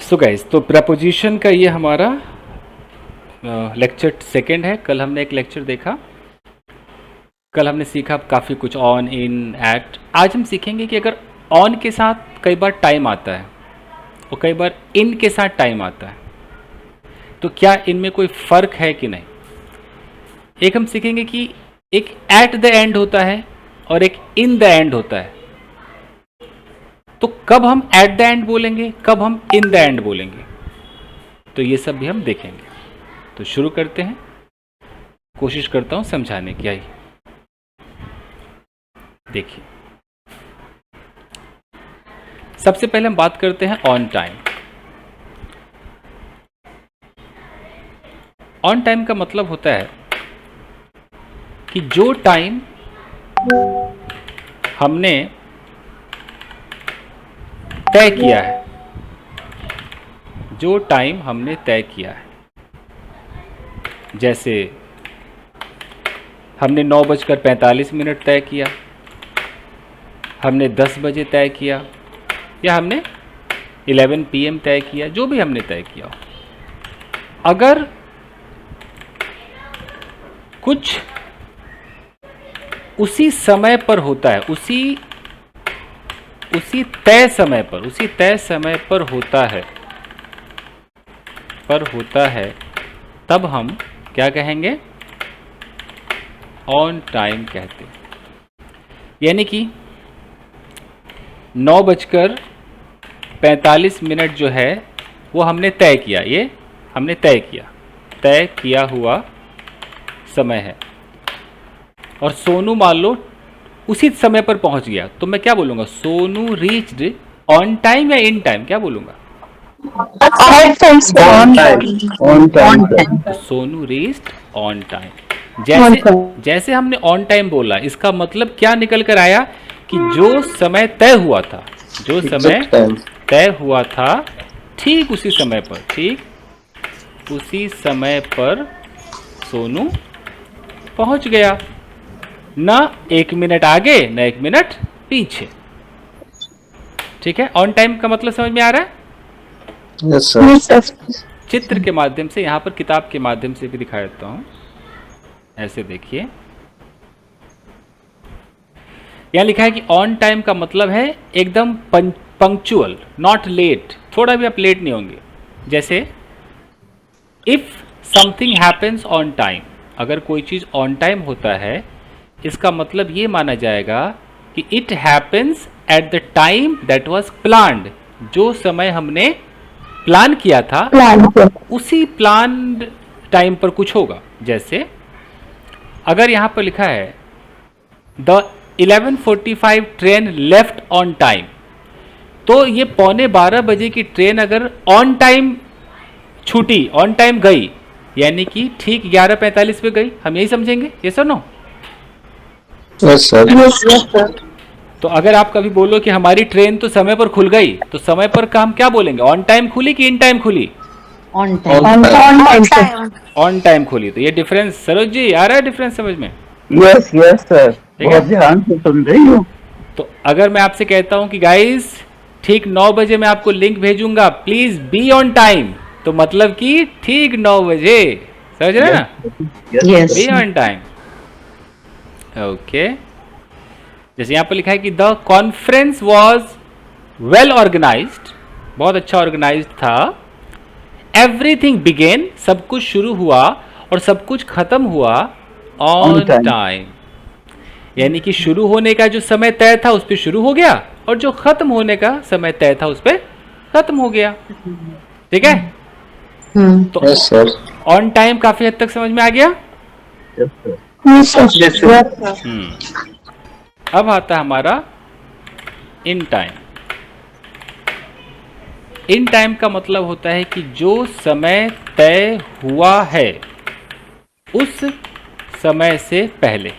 So guys, तो preposition का ये हमारा लेक्चर सेकंड है। कल हमने एक लेक्चर देखा, कल हमने सीखा काफ़ी कुछ, ऑन, इन, एट। आज हम सीखेंगे कि अगर ऑन के साथ कई बार टाइम आता है और कई बार इन के साथ टाइम आता है, तो क्या इनमें कोई फ़र्क है कि नहीं। एक हम सीखेंगे कि एक एट द एंड होता है और एक इन द एंड होता है, तो कब हम एट द एंड बोलेंगे, कब हम इन द एंड बोलेंगे, तो ये सब भी हम देखेंगे। तो शुरू करते हैं, कोशिश करता हूं समझाने की। आई देखिए, सबसे पहले हम बात करते हैं ऑन टाइम। ऑन टाइम का मतलब होता है कि जो टाइम हमने तय किया है, जो टाइम हमने तय किया है, जैसे हमने 9:45 तय किया, हमने 10 बजे तय किया, या हमने 11 PM तय किया, जो भी हमने तय किया। अगर कुछ उसी समय पर होता है, उसी तय समय पर होता है, तब हम क्या कहेंगे, ऑन टाइम कहते हैं। यानी कि 9:45 जो है वो हमने तय किया, ये हमने तय किया हुआ समय है, और सोनू मान लो उसी समय पर पहुंच गया, तो मैं क्या बोलूंगा, सोनू रीच्ड ऑन टाइम या इन टाइम, क्या बोलूंगा, सोनू रीच्ड ऑन टाइम। जैसे हमने ऑन टाइम बोला, इसका मतलब क्या निकल कर आया कि जो समय तय हुआ था, ठीक उसी समय पर सोनू पहुंच गया, ना 1 मिनट आगे ना 1 मिनट पीछे। ठीक है, ऑन टाइम का मतलब समझ में आ रहा है? Yes sir. चित्र के माध्यम से, यहां पर किताब के माध्यम से भी दिखा देता हूं। ऐसे देखिए, यहां लिखा है कि ऑन टाइम का मतलब है एकदम पंक्चुअल, नॉट लेट, थोड़ा भी आप लेट नहीं होंगे। जैसे if something happens on time, अगर कोई चीज ऑन टाइम होता है, इसका मतलब ये माना जाएगा कि it happens at the time that was planned, जो समय हमने प्लान किया था उसी प्लान्ड टाइम पर कुछ होगा। जैसे अगर यहां पर लिखा है the 11:45 train left on time, तो ये 11:15 बजे की ट्रेन अगर ऑन टाइम छूटी, ऑन टाइम गई, यानी कि ठीक 11:45 पे गई, हम यही समझेंगे, ये सर नो? Yes sir. तो अगर आप कभी बोलो कि हमारी ट्रेन तो समय पर खुल गई, तो समय पर का हम क्या बोलेंगे, ऑन टाइम खुली कि इन टाइम खुली? On time. ऑन टाइम खुली। तो ये डिफरेंस, सरोज जी आ रहा है डिफरेंस समझ में? यस सर, बहुत ध्यान से सुन रही हूँ। तो अगर मैं आपसे कहता हूं कि गाइस ठीक 9 बजे मैं आपको लिंक भेजूंगा, प्लीज बी ऑन टाइम, तो मतलब कि ठीक 9 बजे, समझ रहे ना? Yes. Be on time. Okay, जैसे यहां पर लिखा है कि the conference was well organised, बहुत अच्छा ऑर्गेनाइज्ड था। एवरीथिंग बिगेन, सब कुछ शुरू हुआ और सब कुछ खत्म हुआ ऑन टाइम। यानी कि शुरू होने का जो समय तय था उस पर शुरू हो गया, और जो खत्म होने का समय तय था उस पर खत्म हो गया। ठीक है? तो यस सर। ऑन टाइम काफी हद तक समझ में आ गया। अब आता है हमारा इन टाइम। इन टाइम का मतलब होता है कि जो समय तय हुआ है उस समय से पहले।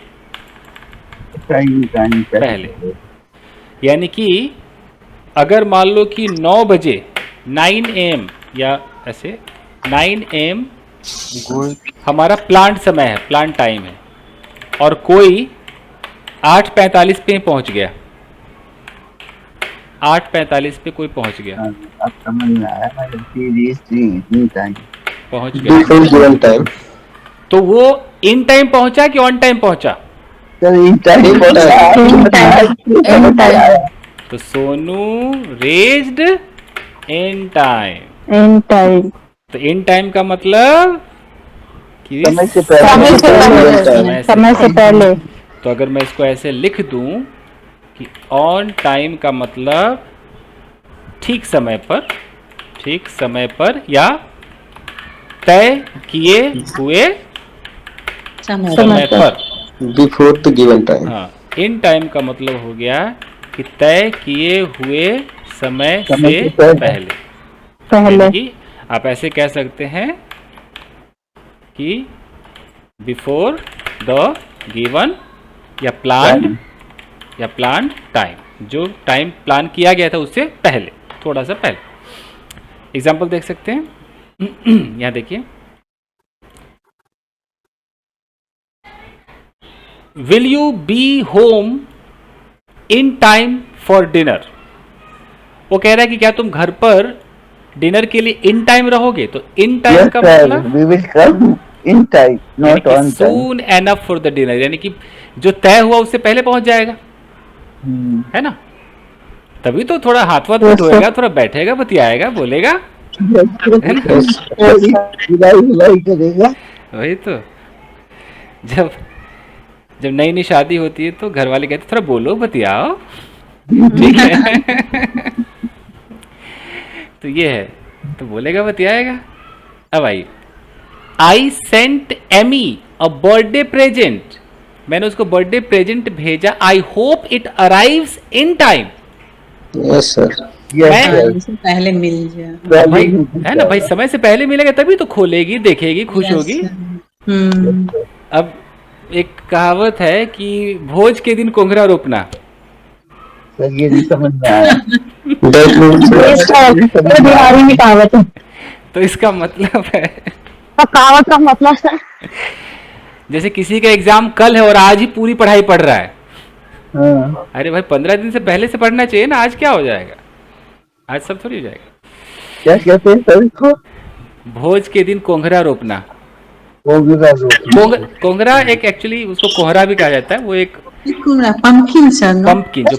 यानी कि अगर मान लो कि 9 बजे 9 AM, या ऐसे 9 AM हमारा प्लांट समय है, प्लांट टाइम है, और कोई 8:45 पे पहुंच गया, 8:45 पे कोई पहुंच गया, अब समझ में आया मतलब कि रीच इन टाइम। पहुंच गया। Before given time. तो वो इन टाइम पहुंचा कि ऑन टाइम पहुंचा? Sir in time In time. तो Sonu raised in time. In time. तो इन टाइम का मतलब कि समय से पहले। समय से पहले। तो अगर मैं इसको ऐसे लिख दूं कि ऑन टाइम का मतलब ठीक समय पर या तय किए हुए समय पर। Before the given time. हाँ, इन टाइम का मतलब हो गया कि तय किए हुए समय से पहले। यानी कि आप ऐसे कह सकते हैं कि बिफोर द गिवन या प्लान टाइम, जो टाइम प्लान किया गया था उससे पहले, थोड़ा सा पहले। एग्जाम्पल देख सकते हैं। यहाँ देखिए, will you be home in time for dinner. वो कह रहा है कि क्या तुम घर पर डिनर के लिए इन टाइम रहोगे? तो इन टाइम का मतलब we will come in time not on time. Soon enough for the dinner, यानी कि जो तय हुआ उससे पहले पहुंच जाएगा, है ना? तभी तो थोड़ा हाथ वाथ धोएगा, थोड़ा बैठेगा, बतियाएगा, बोलेगा, है ना? करेगा। वही तो, जब नई शादी होती है तो घर वाले कहते थोड़ा बोलो, बतियाओ, ठीक है। तो ये है, तो बोलेगा, बतियाएगा। अब I sent Amy a birthday present. मैंने उसको बर्थडे प्रेजेंट भेजा। I hope it arrives in time. Yes, sir. पहले मिल जाए भाई, है ना भाई, समय से पहले मिलेगा तभी तो खोलेगी, देखेगी, खुश होगी। अब एक कहावत है कि भोज के दिन कोंघरा रोपना। सर ये नहीं समझ में आया। That means बिहारी में कहावत है। तो इसका मतलब है, कहावत का मतलब सर, जैसे किसी का एग्जाम कल है और आज ही पूरी पढ़ाई पढ़ रहा है। हाँ। अरे भाई, 15 दिन से पहले से पढ़ना चाहिए ना, आज क्या हो जाएगा? आज सब थोड़ी हो जाएगा। क्या कहते हैं सर इसको? भोज के दिन कोंघरा रोपना। कोंघरा कोंघरा एक एक्चुअली उसको कोहरा भी कहा जाता है। वो एक पंपकिन सर, पंपकिन, जो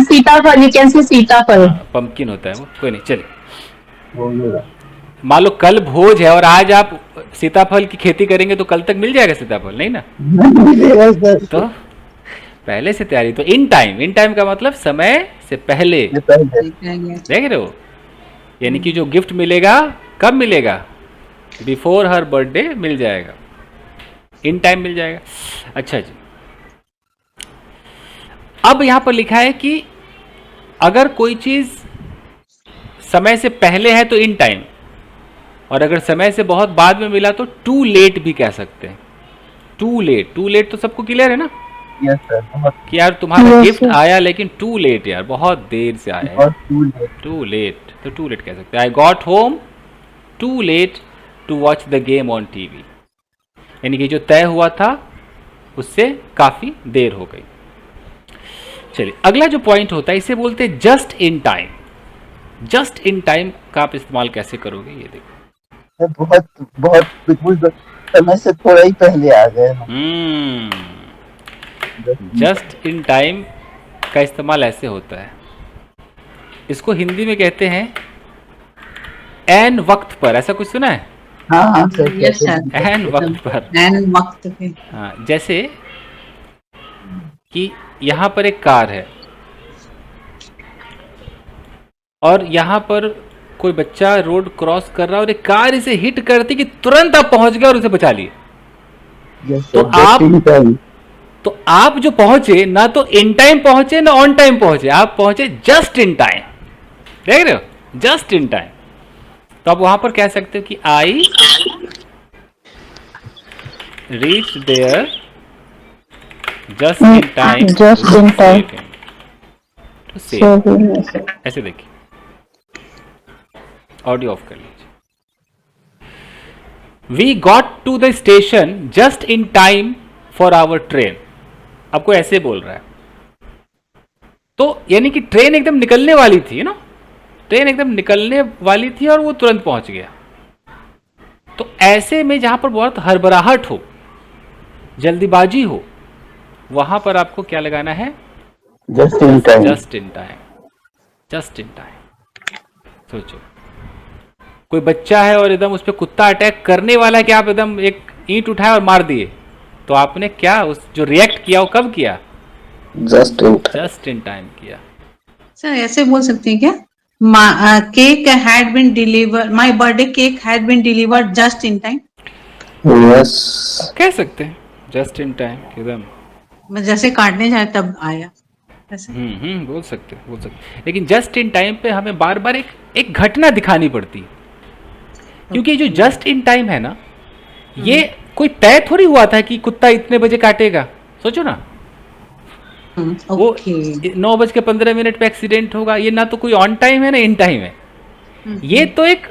सीताफल, यू कैन से सीताफल, पंपकिन होता है वो। कोई नहीं, चलिए। कोंघरा। मान लो कल भोज है और आज आप सीताफल की खेती करेंगे तो कल तक मिल जाएगा सीताफल? नहीं ना। तो पहले से तैयारी। तो इन टाइम का मतलब समय से पहले, देख रहे हो? यानी कि जो गिफ्ट मिलेगा कब मिलेगा? बिफोर हर बर्थडे मिल जाएगा, इन टाइम मिल जाएगा। अच्छा जी, अब यहां पर लिखा है कि अगर कोई चीज समय से पहले है तो इन टाइम, और अगर समय से बहुत बाद में मिला तो टू लेट भी कह सकते हैं। टू लेट तो सबको क्लियर है ना? Yes sir. कि यार तुम्हारा गिफ्ट आया लेकिन टू लेट, यार बहुत देर से आया है। टू लेट, तो टू लेट कह सकते हैं। I got home too late to watch the game on TV. यानी कि जो तय हुआ था उससे काफी देर हो गई। चलिए, अगला जो पॉइंट होता है इसे बोलते हैं just in time. Just in time का आप इस्तेमाल कैसे करोगे, ये देखो। बहुत बिल्कुल समय से थोड़ा ही पहले आ गए। जस्ट इन टाइम का इस्तेमाल ऐसे होता है, इसको हिंदी में कहते हैं एन वक्त पर। ऐसा कुछ सुना है? हाँ एन वक्त पर। एन वक्त पे। हाँ, जैसे कि यहाँ पर एक कार है और यहाँ पर कोई बच्चा रोड क्रॉस कर रहा है और एक कार इसे हिट करती कि तुरंत आप पहुंच गए और उसे बचा लिए। तो आप जो पहुंचे, ना तो इन टाइम पहुंचे ना ऑन टाइम पहुंचे, आप पहुंचे जस्ट इन टाइम। देख रहे हो? Just in time. तो आप वहां पर कह सकते हो कि I reach there just in time to save. ऐसे देखिए, ऑडियो ऑफ कर लीजिए। We got to the station just in time for our train. आपको ऐसे बोल रहा है, तो यानी कि ट्रेन एकदम निकलने वाली थी ना, ट्रेन एकदम निकलने वाली थी और वो तुरंत पहुंच गया। तो ऐसे में जहां पर बहुत हड़बड़ाहट हो, जल्दीबाजी हो, वहां पर आपको क्या लगाना है? Just in time. Just in time. Just in time. सोचो, कोई बच्चा है और एकदम उस पर कुत्ता अटैक करने वाला है कि आप एकदम एक ईंट उठाए और मार दिए, तो आपने क्या उस जो रिएक्ट किया वो कब किया? Just in time. Just in time किया। सर ऐसे बोल सकते हैं क्या? Cake had been deliver, my birthday cake had been delivered just in time. Yes. कह सकते हैं जस्ट इन टाइम एकदम। मैं जैसे काटने जाए तब आया ऐसे। बोल सकते हैं, बोल सकते हैं। लेकिन जस्ट इन टाइम पे हमें बार बार एक घटना दिखानी पड़ती है, क्योंकि जो जस्ट इन टाइम है ना, ये कोई तय थोड़ी हुआ था कि कुत्ता इतने बजे काटेगा। सोचो ना, वो ओके 9:15 पे एक्सीडेंट होगा, ये ना तो कोई ऑन टाइम है ना इन टाइम है। ये तो एक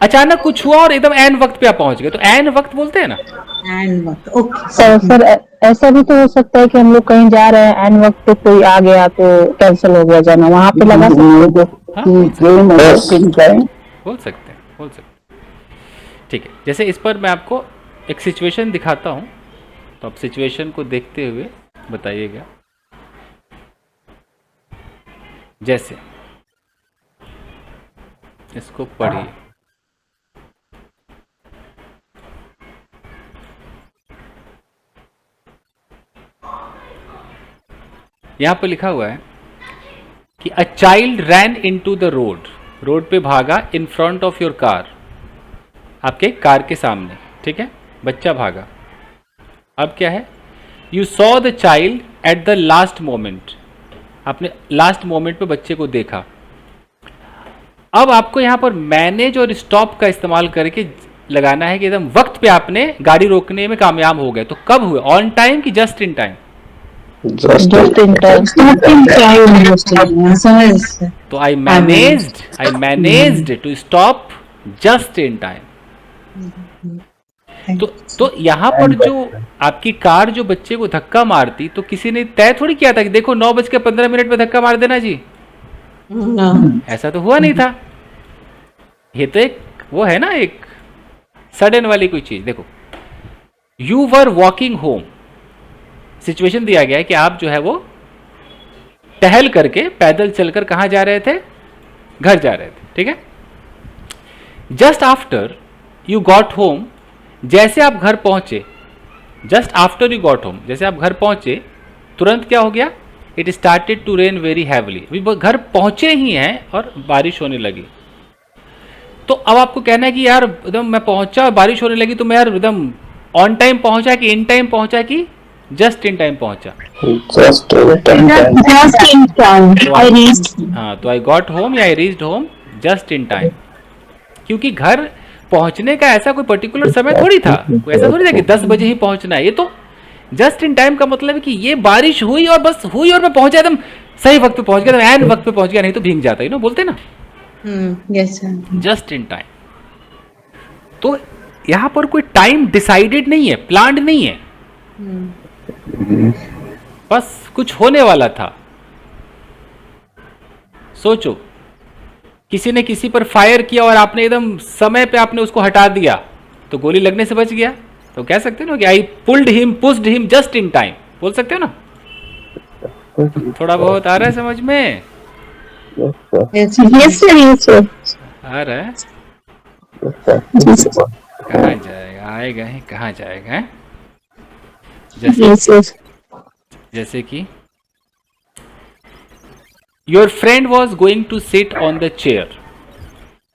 अचानक कुछ हुआ और एकदम एन वक्त पे आप पहुंच गए, तो एन वक्त बोलते हैं ना। एंड वक्त ओके सर ऐसा भी तो हो सकता है कि हम लोग कहीं जा रहे हैं एंड वक्त पे कोई आ गया तो कैंसिल हो गया जाना, वहां पे लगा सकते हैं। Train just in time. बोल सकते हैं, बोल सकते हैं। ठीक है, जैसे इस पर मैं आपको एक सिचुएशन दिखाता हूं, तो आप सिचुएशन को देखते हुए बताइएगा। जैसे इसको पढ़िए। यहां पर लिखा हुआ है कि a child ran into the road, road पे भागा in front of your car, आपके कार के सामने, ठीक है, बच्चा भागा। अब क्या है? You saw the child at the last moment, आपने लास्ट मोमेंट पे बच्चे को देखा। अब आपको यहां पर मैनेज और स्टॉप का इस्तेमाल करके लगाना है कि एकदम वक्त पे आपने गाड़ी रोकने में कामयाब हो गए। तो कब हुए? ऑन टाइम कि just in time? Just in time. तो I managed to stop just in time. तो यहाँ पर जो आपकी कार जो बच्चे को धक्का मारती, तो किसी ने तय थोड़ी किया था कि देखो 9:15 पे धक्का मार देना जी। ऐसा तो हुआ नहीं था। ये तो एक वो है ना, एक सडन वाली कोई चीज। देखो, you were walking home, situation दिया गया है कि आप जो है वो टहल करके पैदल चलकर कहां जा रहे थे? घर जा रहे थे, ठीक है। Just after you got home, जैसे आप घर पहुंचे, just after you got home, जैसे आप घर पहुंचे तुरंत क्या हो गया? It started to rain very heavily. अभी घर पहुंचे ही हैं और बारिश होने लगी। तो अब आपको कहना है कि यार एकदम मैं पहुंचा और बारिश होने लगी, तो मैं यार एकदम ऑन टाइम पहुंचा कि इन टाइम पहुंचा कि जस्ट इन टाइम पहुंचा? Just in time. Just in time I reached. हाँ, तो आई गॉट होम या I reached home just in time. क्योंकि घर पहुंचने का ऐसा कोई पर्टिकुलर समय थोड़ी था, कोई ऐसा थोड़ी था कि 10 बजे ही पहुंचना है। ये तो जस्ट इन टाइम का मतलब है कि ये बारिश हुई और बस हुई और मैं पहुंचा, एकदम सही वक्त पे पहुंच गया, एन वक्त पे पहुंच गया, नहीं तो भीग जाता, यू नो बोलते ना, yes sir. Just in time. तो यहां पर कोई टाइम डिसाइडेड नहीं है, प्लान्ड नहीं है, बस कुछ होने वाला था। सोचो, किसी ने किसी पर फायर किया और आपने एकदम समय पे आपने उसको हटा दिया, तो गोली लगने से बच गया। तो कह सकते हो ना कि I pulled him just in time, बोल सकते हो ना। थोड़ा बहुत आ रहा है समझ में? Yes sir. आ रहा है? यस कहाँ जाएगा? आएगा ही, कहाँ जाएगा है? यस जैसे कि your friend was going to sit on the chair,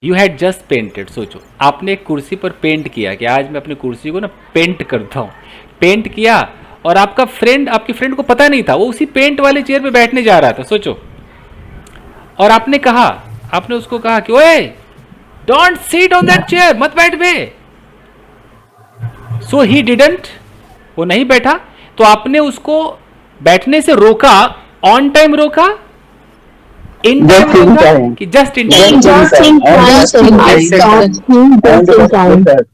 you had just painted. सोचो, आपने एक कुर्सी पर पेंट किया कि आज मैं अपनी कुर्सी को ना पेंट करता हूं। पेंट किया और आपका फ्रेंड, आपके फ्रेंड को पता नहीं था, वो उसी पेंट वाले चेयर पे बैठने जा रहा था। सोचो, और आपने कहा, आपने उसको कहा कि ओए don't sit on that chair, मत बैठ बे। सो ही डिडंट, वो नहीं बैठा। तो आपने उसको बैठने से रोका, ऑन टाइम रोका, इन टाइम रोका कि just in time? Just in time.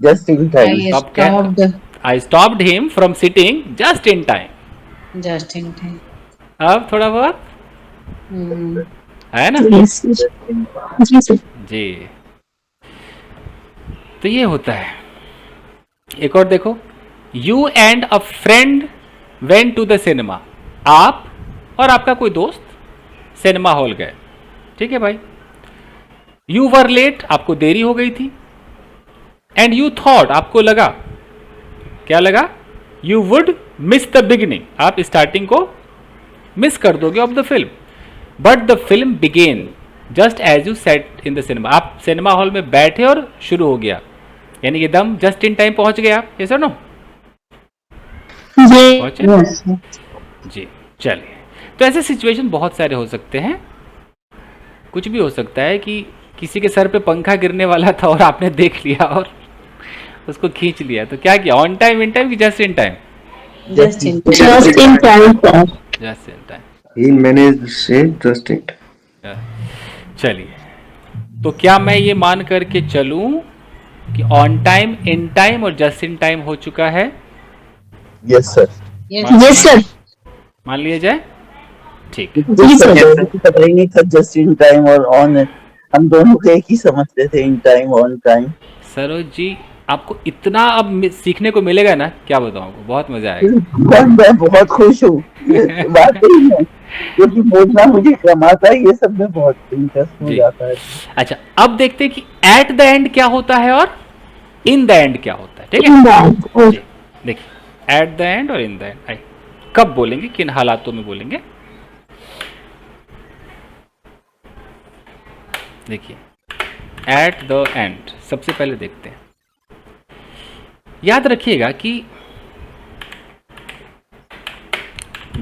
Just in time. I stopped him from sitting just in time. Just in time. अब थोड़ा बहुत है ना? Yes, yes. जी सर। जी, तो ये होता है। एक और देखो, you and a friend went to the cinema. आप और आपका कोई दोस्त सिनेमा हॉल गए, ठीक है भाई। यू वर लेट, आपको देरी हो गई थी। एंड यू थॉट, आपको लगा, क्या लगा? You would miss the beginning, आप स्टार्टिंग को मिस कर दोगे of the film. But the film began just as you sat in the cinema. आप सिनेमा हॉल में बैठे और शुरू हो गया, यानी एकदम जस्ट इन टाइम पहुंच गए आप। ये सुनो, पहुंचे? Yes. जी, चलिए। तो ऐसे सिचुएशन बहुत सारे हो सकते हैं। कुछ भी हो सकता है कि किसी के सर पे पंखा गिरने वाला था और आपने देख लिया और उसको खींच लिया, तो क्या किया? ऑन टाइम, इन टाइम कि just in time? Just in time. Just in time, sir. Just in time. He managed to say just it. चलिए, तो क्या मैं ये मान करके चलूं कि ऑन टाइम, इन टाइम और जस्ट इन टाइम हो चुका है? Yes sir. Yes. Yes, sir. मान लिया जाए? ठीक, जी सर। पता ही नहीं था जस्ट इन टाइम और ऑन, हम दोनों को एक ही समझते थे, in time on time. Saroj ji, आपको इतना अब सीखने को मिलेगा ना, क्या बताऊं आपको, बहुत मजा आएगा। मैं बहुत खुश हूँ, ये बात नहीं है, क्योंकि बोलना मुझे कम आता है, ये सब में बहुत इंटरेस्ट हो जी। जाता है। अच्छा, अब देखते हैं कि एट द एंड क्या होता है और इन द एंड क्या होता है, ठीक है? In that. Oh, जी, देखिए, एट द एंड और इन द एंड कब बोलेंगे, किन हालातों में बोलेंगे? देखिए, एट द एंड सबसे पहले देखते हैं। याद रखिएगा कि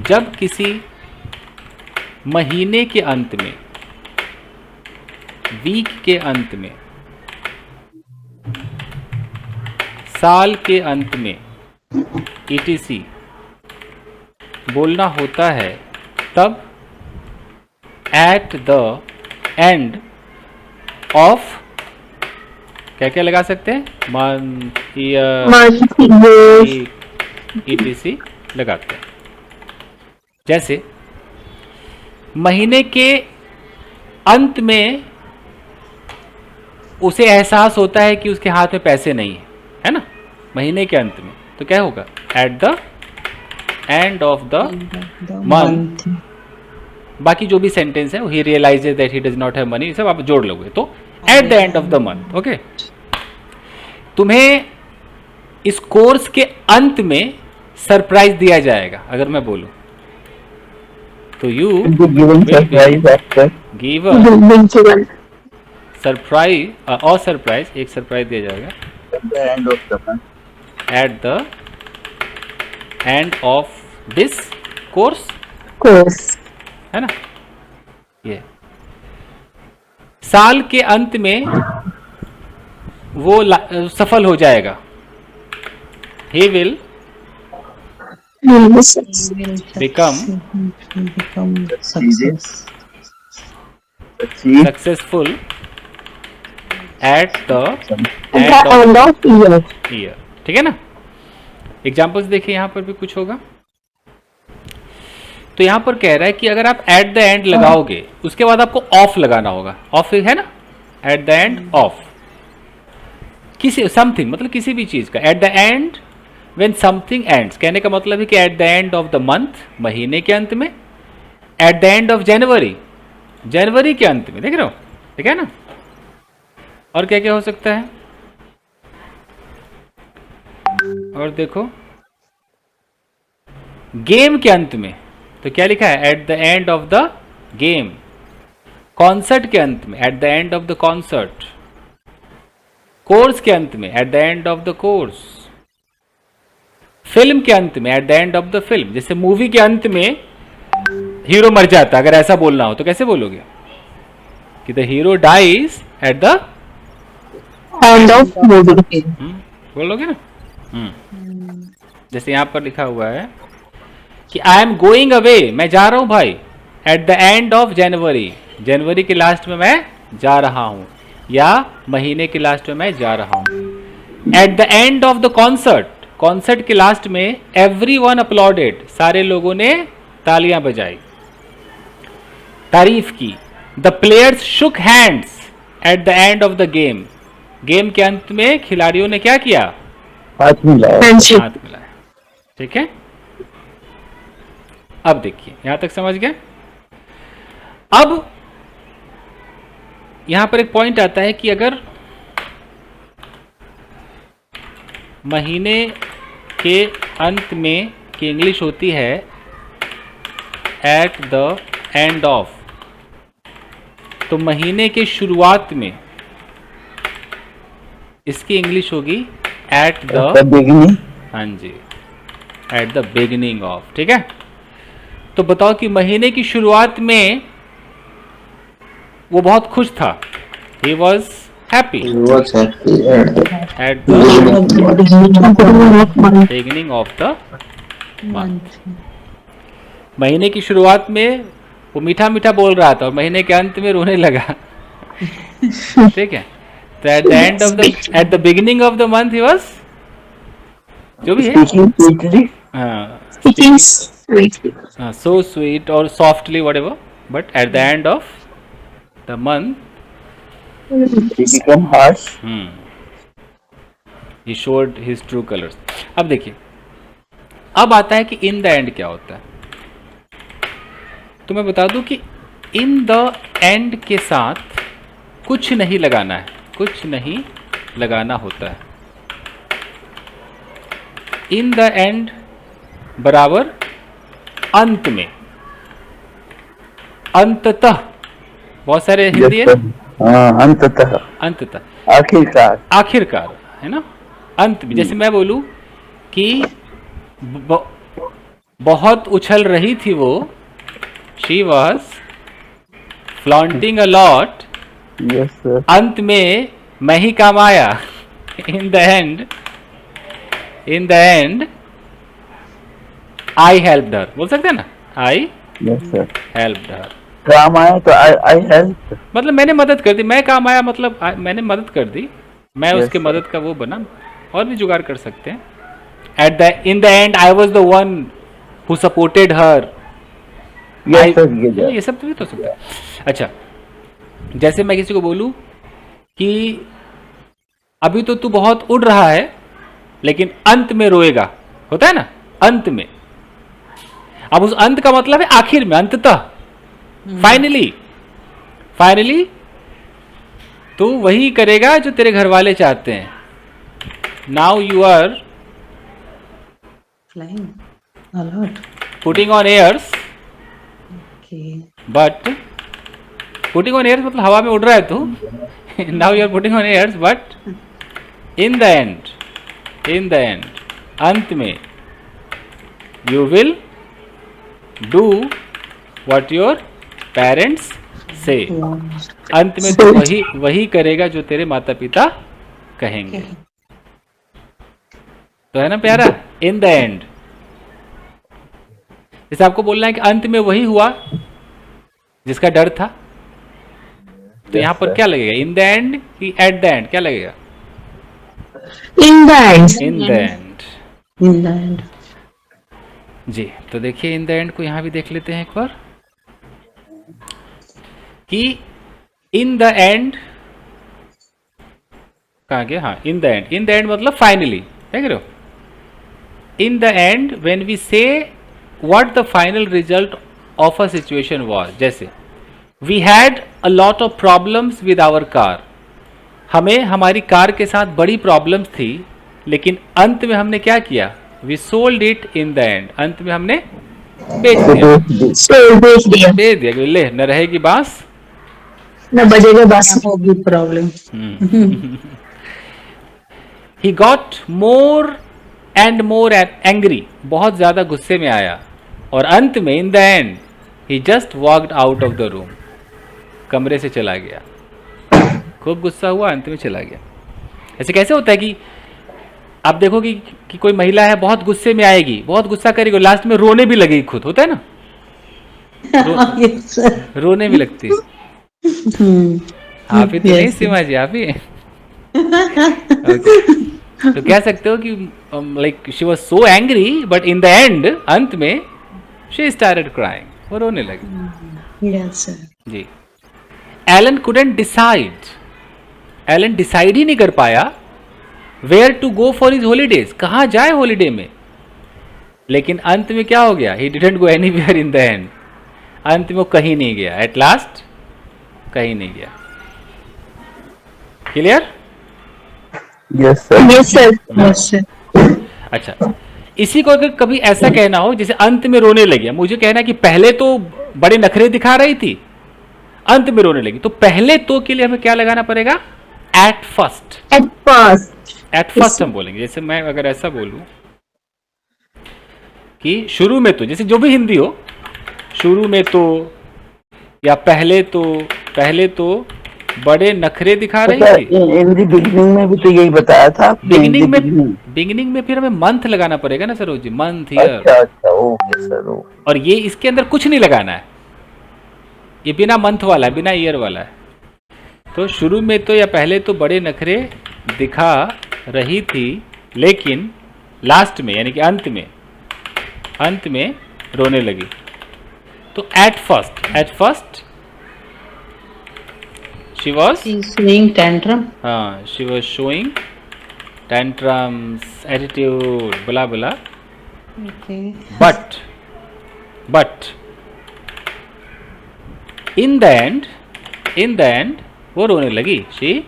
जब किसी महीने के अंत में, वीक के अंत में, साल के अंत में etc बोलना होता है, तब एट द एंड ऑफ क्या क्या लगा सकते हैं? Month, year, month, years. etc लगाते हैं। जैसे महीने के अंत में उसे एहसास होता है कि उसके हाथ में पैसे नहीं है ना? महीने के अंत में, तो क्या होगा? At the end of the The month. बाकी जो भी सेंटेंस है, he realizes that he does not have money, सब आप जोड़ लोगे तो at the end of the month. Okay, तुम्हें इस कोर्स के अंत में सरप्राइज दिया जाएगा, अगर मैं बोलूं तो you given surprise after give Big children. Surprise और सरप्राइज, एक सरप्राइज दिया जाएगा the end of the month. Eight the end of this course, Course. है ना? ये साल के अंत में वो सफल हो जाएगा। He will Will be success. Become success. Achieve successful at the At the end of year. Year, ठीक है ना? एग्जाम्पल्स देखिए, यहाँ पर भी कुछ होगा। तो यहाँ पर कह रहा है कि अगर आप एट द एंड लगाओगे, उसके बाद आपको ऑफ लगाना होगा। ऑफ है ना? एट द एंड ऑफ किसी समथिंग, मतलब किसी भी चीज का। At the end when something ends, कहने का मतलब है कि at the end of the month, महीने के अंत में। At the end of January, जनवरी के अंत में, देख रहे हो? ठीक है ना? और क्या क्या हो सकता है? और देखो, गेम के अंत में, तो क्या लिखा है? Eight the end of the game. Concert के अंत में, at the end of the concert. Course के अंत में, at the end of the course. Film के अंत में, at the end of the film. जैसे मूवी के अंत में हीरो मर जाता, अगर ऐसा बोलना हो तो कैसे बोलोगे? कि the hero dies at the End of movie. बोलोगे ना? जैसे यहां पर लिखा हुआ है कि आई एम गोइंग अवे, मैं जा रहा हूं भाई। At the end of January, जनवरी के लास्ट में मैं जा रहा हूं, या महीने के लास्ट में मैं जा रहा हूं। At the end of the concert, concert के लास्ट में एवरीवन अपलॉडेड, सारे लोगों ने तालियां बजाई, तारीफ की। The players shook hands at the end of the game. Game के अंत में खिलाड़ियों ने क्या किया? हाथ मिलाया। हाथ मिलाया। ठीक है, अब देखिए यहां तक समझ गए। अब यहां पर एक पॉइंट आता है कि अगर महीने के अंत में की इंग्लिश होती है एट द एंड ऑफ, तो महीने के शुरुआत में इसकी इंग्लिश होगी एट द बिगिनिंग। हाँ जी, एट द बिगिनिंग ऑफ। ठीक है, तो बताओ कि महीने की शुरुआत में वो बहुत खुश था, he was happy He was happy at at the the beginning of the month. महीने की शुरुआत में वो मीठा मीठा बोल रहा था और महीने के अंत में रोने लगा। ठीक है, तो at the end of the at the beginning of the month he was, जो भी है, स्पीकिंग स्वीटली, सो स्वीट और softly whatever, but at the end of the month he become harsh। he showed his true colors। अब देखिए, अब आता है कि इन द एंड क्या होता है। तो मैं बता दूं कि इन द एंड के साथ कुछ नहीं लगाना है, कुछ नहीं लगाना होता है। इन द एंड बराबर अंत में, अंततः, बहुत सारे हिंदी है ना, हाँ, अंततः, अंततः, आखिरकार, आखिरकार, है ना, अंत में। जैसे मैं बोलूं कि बहुत उछल रही थी वो, she was flaunting a lot, yes sir, अंत में मैं ही काम आया। इन the end, in the and I helped हर, बोल सकते हैं ना, आई यस सर। हेल्प्ड हर, काम आया तो आई हेल्प, मतलब मैंने मदद कर दी, मैं काम आया मतलब मैंने मदद कर दी, मैं Yes, उसके sir. मदद का वो बना। और भी जुगाड़ कर सकते हैं। At the in the and I was the one who supported her, yes sir, ये सब तो भी तो सकता है। अच्छा, जैसे मैं किसी को बोलूं कि अभी तो तू बहुत उड़ रहा है लेकिन अंत में रोएगा, होता है ना, अंत में। अब उस अंत का मतलब है आखिर में, अंततः, फाइनली, फाइनली तू वही करेगा जो तेरे घर वाले चाहते हैं। Now you are Flying a lot. Putting on airs, Okay. But putting on airs मतलब हवा में उड़ रहा है तू। Now you are putting on airs, but in the end, in the end, अंत में, you will do what your parents say, अंत में तू वही करेगा जो तेरे माता पिता कहेंगे। तो है ना प्यारा, इन द एंड। जैसे आपको बोलना है कि अंत में वही हुआ जिसका डर था, तो यहाँ पर क्या लगेगा, इन द एंड कि एट द एंड, क्या लगेगा? इन the end, in the and. In the end. जी, तो देखिए इन द एंड को यहाँ भी देख लेते हैं एक बार कि इन द एंड कहाँ गया, हाँ, in the end, in the end मतलब फाइनली, देख रहे हो, in the end when we say what the final result of a situation was. जैसे we had a lot of problems with our car, हमें हमारी कार के साथ बड़ी प्रॉब्लम्स थी, लेकिन अंत में हमने क्या किया, we sold it in the end, अंत में हमने बेच दिया, बेच दिया, दे दिया कि ले, न रहेगी बांस न बजेगा बस। होगी problem. He got more and more angry, बहुत ज्यादा गुस्से में आया, और अंत में इन the and he just walked out of the room, कमरे से चला गया। खूब गुस्सा हुआ, अंत में चला गया। ऐसे कैसे होता है कि आप देखो कि कोई महिला है बहुत गुस्से में आएगी, बहुत गुस्सा करेगी, लास्ट में रोने भी लगेगी खुद, होता है ना, Yes, sir. रोने भी लगती है। आप ही तो नहीं सीमा जी, आप ही। Okay. तो कह सकते हो कि like she was so angry, but in the end, अंत में, शी स्टार्टेड क्राइंग, वो रोने लगी। Yes, sir. जी, Allen couldn't decide, Allen decide ही नहीं कर पाया where to go for his holidays, कहाँ जाए हॉलीडे में। लेकिन अंत में क्या हो गया, he didn't go anywhere in the end, अंत में वो कहीं नहीं गया, एट लास्ट कहीं नहीं गया। Clear? Yes sir. Yes sir. Yes sir. अच्छा, इसी को अगर कभी ऐसा कहना हो जैसे अंत में रोने लगे, मुझे कहना है कि पहले तो बड़े नखरे दिखा रही थी, अंत में रोने लगी, तो पहले तो के लिए हमें क्या लगाना पड़ेगा, at first. At first. At first हम बोलेंगे। जैसे मैं अगर ऐसा बोलूं कि शुरू में तो, जैसे जो भी हिंदी हो, शुरू में तो या पहले तो बड़े नखरे दिखा रही थी। इन दी बिगिनिंग में भी तो यही बताया था। बिगिनिंग में फिर हमें मंथ लगाना पड़ेगा ना सरोज जी, मंथ, ईयर। अच्छा ओके सर। और ये इसके अंदर कुछ नहीं लगाना है, ये बिना मंथ वाला है, बिना ईयर वाला है। तो शुरू में तो या पहले तो बड़े नखरे दिखा रही थी, लेकिन लास्ट में यानी कि अंत में रोने लगी। तो at first she was showing tantrum. हाँ, she was showing tantrums, attitude, blah blah. Okay. But in the end वो रोने लगी। She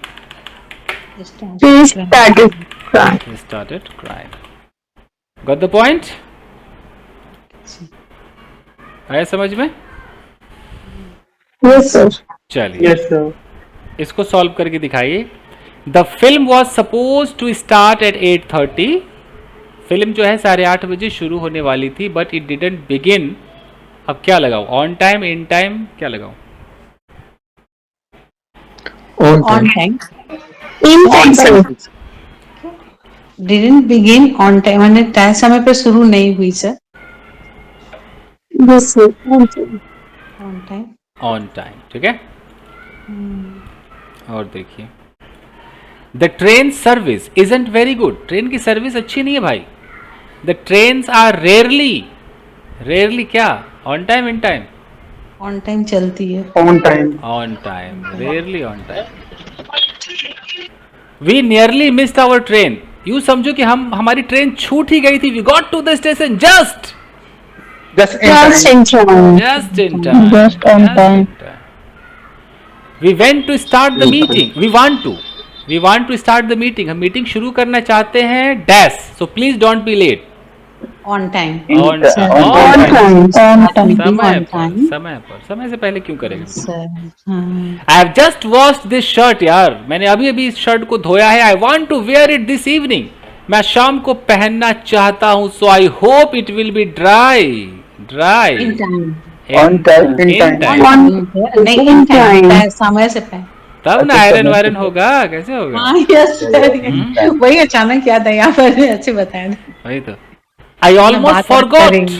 started crying. Got the point? आया समझ में? Yes sir. चलिए Yes, sir. इसको सॉल्व करके दिखाइए। The film was suppose to start at 8:30, film जो है 8:30 बजे शुरू होने वाली थी, बट इट डिडंट बिगिन। अब क्या लगाओ, ऑन टाइम, इन टाइम, क्या लगाओ? On time. In time sir. Didn't begin on time. मैंने तय समय पे शुरू नहीं हुई sir. Yes sir. On time. On time, ठीक है। और देखिए, the train service isn't very good, train की सर्विस अच्छी नहीं है भाई। द ट्रेन्स आर रेयरली क्या, on time, in time? On time चलती है। On time. On time, rarely on time. We nearly missed our train, यूं समझो कि हमारी ट्रेन छूट ही गई थी। We got to the station just Just in time. Just in time. Just on time. We went to start the meeting. We want to start the meeting. हम meeting शुरू करना चाहते हैं dash, so please don't be late. On time. On time. समय से पहले क्यों करेंगे? सर हाँ। I have just washed this shirt यार, मैंने अभी इस शर्ट को धोया है। I want to wear it this evening. मैं शाम को पहनना चाहता हूँ, so I hope it will be dry. In time. On time, in time. नहीं in time. समय से पहले। तब ना आयरन वायरन होगा, कैसे होगा? हाँ यस सर, वही अचानक याद आया, आपने अच्छे बताया। वही तो। I almost forgot.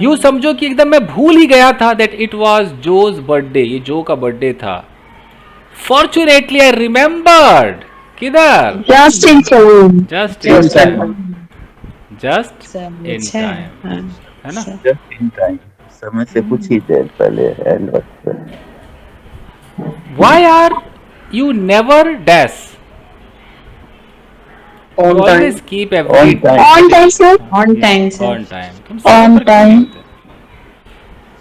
यू समझो कि एकदम मैं भूल ही गया था that it was जो's बर्थडे, ये जो का बर्थडे था। Fortunately I remembered. किधर? Just in time. Just in time. Just in time. है ना? Just in time. समय से कुछ ही देर पहले एंड वक्त पे। Why are you never dash? On You time. always keep every On time. On time sir. On time sir. On time. तुम On समय पर time. क्यों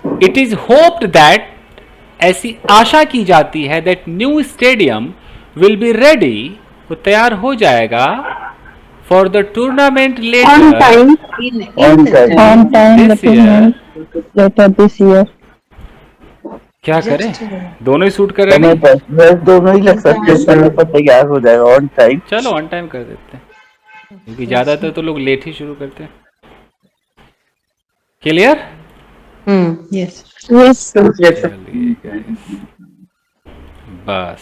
बोलते? It is hoped that, ऐसी आशा की जाती है that new stadium will be ready, वो तैयार हो जाएगा for the tournament later. On time. On time. On time This year. Later this year. क्या करें, दोनों ही सूट कर रहे समय हैं। पर बस दोनों ही लग सकते हैं, समय पर तैयार हो जाएगा ऑन टाइम। चलो ऑन टाइम कर देते हैं, क्योंकि ज्यादातर तो लोग लेट ही शुरू करते हैं। क्लियर? यस। Yes, sir. चलिए guys, बस